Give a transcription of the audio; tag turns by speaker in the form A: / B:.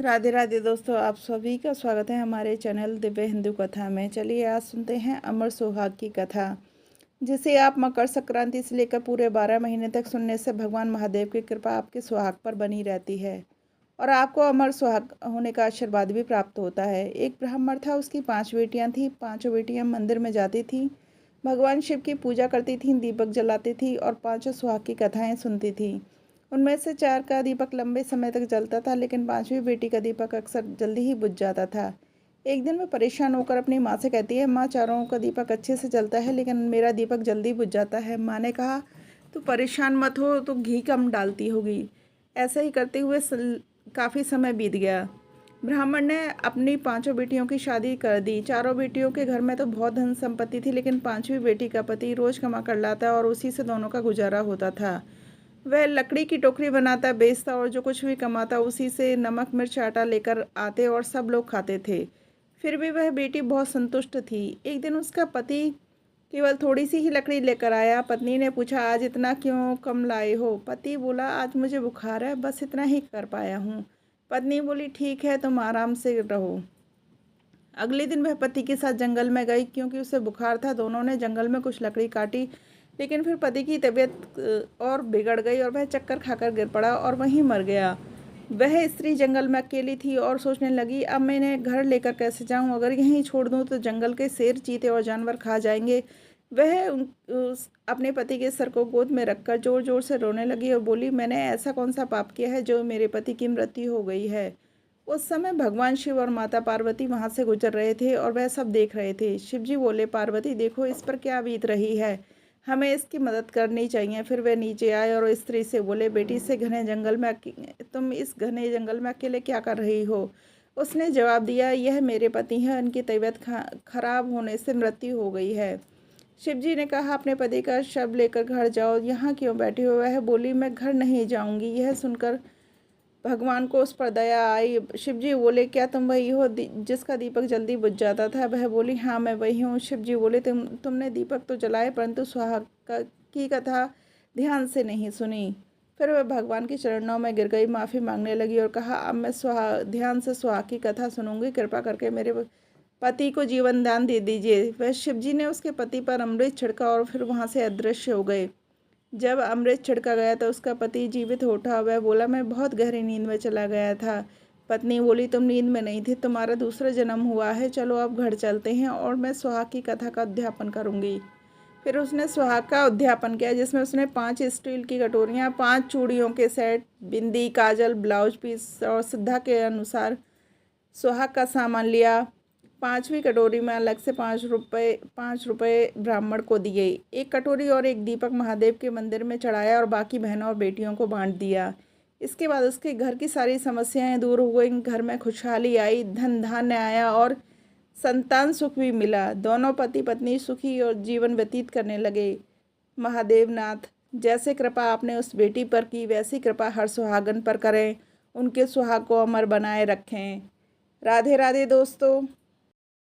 A: राधे राधे दोस्तों, आप सभी का स्वागत है हमारे चैनल दिव्य हिंदू कथा में। चलिए आज सुनते हैं अमर सुहाग की कथा, जिसे आप मकर संक्रांति से लेकर पूरे 12 महीने तक सुनने से भगवान महादेव की कृपा आपके सुहाग पर बनी रहती है और आपको अमर सुहाग होने का आशीर्वाद भी प्राप्त होता है। एक ब्राह्मण था, उसकी 5 बेटियां थीं। पांचों बेटियां मंदिर में जाती थीं, भगवान शिव की पूजा करती थीं, दीपक जलाती थीं और पांचों सुहाग की कथाएं सुनती थीं। उनमें से 4 का दीपक लंबे समय तक जलता था, लेकिन 5वीं बेटी का दीपक अक्सर जल्दी ही बुझ जाता था। एक दिन वह परेशान होकर अपनी माँ से कहती है, माँ, चारों का दीपक अच्छे से जलता है, लेकिन मेरा दीपक जल्दी बुझ जाता है। माँ ने कहा, तू परेशान मत हो, तो घी कम डालती होगी। ऐसा ही करते हुए काफ़ी समय बीत गया। ब्राह्मण ने अपनी 5 बेटियों की शादी कर दी। चारों बेटियों के घर में तो बहुत धन संपत्ति थी, लेकिन 5वीं बेटी का पति रोज कमा कर लाता और उसी से दोनों का गुजारा होता था। वह लकड़ी की टोकरी बनाता, बेचता और जो कुछ भी कमाता उसी से नमक मिर्च आटा लेकर आते और सब लोग खाते थे। फिर भी वह बेटी बहुत संतुष्ट थी। एक दिन उसका पति केवल थोड़ी सी ही लकड़ी लेकर आया। पत्नी ने पूछा, आज इतना क्यों कम लाए हो? पति बोला, आज मुझे बुखार है, बस इतना ही कर पाया हूँ। पत्नी बोली, ठीक है, तुम आराम से रहो। अगले दिन वह पति के साथ जंगल में गई, क्योंकि उसे बुखार था। दोनों ने जंगल में कुछ लकड़ी काटी, लेकिन फिर पति की तबीयत और बिगड़ गई और वह चक्कर खाकर गिर पड़ा और वहीं मर गया। वह स्त्री जंगल में अकेली थी और सोचने लगी, अब मैं इन्हें घर लेकर कैसे जाऊं? अगर यहीं छोड़ दूं तो जंगल के शेर, चीते और जानवर खा जाएंगे। वह अपने पति के सर को गोद में रखकर जोर जोर से रोने लगी और बोली, मैंने ऐसा कौन सा पाप किया है जो मेरे पति की मृत्यु हो गई है? उस समय भगवान शिव और माता पार्वती वहां से गुजर रहे थे और वह सब देख रहे थे। शिव जी बोले, पार्वती देखो, इस पर क्या बीत रही है, हमें इसकी मदद करनी चाहिए। फिर वे नीचे आए और स्त्री से बोले, बेटी से घने जंगल में तुम इस घने जंगल में अकेले क्या कर रही हो? उसने जवाब दिया, यह मेरे पति हैं, उनकी तबीयत खराब होने से मृत्यु हो गई है। शिव जी ने कहा, अपने पति का शव लेकर घर जाओ, यहाँ क्यों बैठे हो? वह बोली, मैं घर नहीं जाऊंगी। यह सुनकर भगवान को उस पर दया आई। शिव जी बोले, क्या तुम वही हो जिसका दीपक जल्दी बुझ जाता था? वह बोली, हाँ, मैं वही हूँ। शिव जी बोले, तुमने दीपक तो जलाए, परंतु सुहाग की कथा ध्यान से नहीं सुनी। फिर वह भगवान के चरणों में गिर गई, माफ़ी मांगने लगी और कहा, अब मैं ध्यान से सुहाग की कथा सुनूंगी। कृपा करके मेरे पति को जीवन दान दे दीजिए। वह शिव जी ने उसके पति पर अमृत छिड़का और फिर वहाँ से अदृश्य हो गए। जब अमृत छिड़का गया तो उसका पति जीवित हो उठा। वह बोला, मैं बहुत गहरी नींद में चला गया था। पत्नी बोली, तुम नींद में नहीं थी, तुम्हारा दूसरा जन्म हुआ है। चलो अब घर चलते हैं और मैं सुहाग की कथा का अध्यापन करूंगी। फिर उसने सुहाग का अध्यापन किया, जिसमें उसने 5 स्टील की कटोरियाँ, 5 चूड़ियों के सेट, बिंदी, काजल, ब्लाउज पीस और श्रद्धा के अनुसार सुहाग का सामान लिया। 5वीं कटोरी में अलग से 5 रुपये ब्राह्मण को दिए। एक कटोरी और एक दीपक महादेव के मंदिर में चढ़ाया और बाकी बहनों और बेटियों को बांट दिया। इसके बाद उसके घर की सारी समस्याएं दूर हो गई। घर में खुशहाली आई, धन धान्य आया और संतान सुख भी मिला। दोनों पति पत्नी सुखी और जीवन व्यतीत करने लगे। महादेव नाथ, जैसे कृपा आपने उस बेटी पर की, वैसी कृपा हर सुहागन पर करें, उनके सुहाग को अमर बनाए रखें। राधे राधे दोस्तों।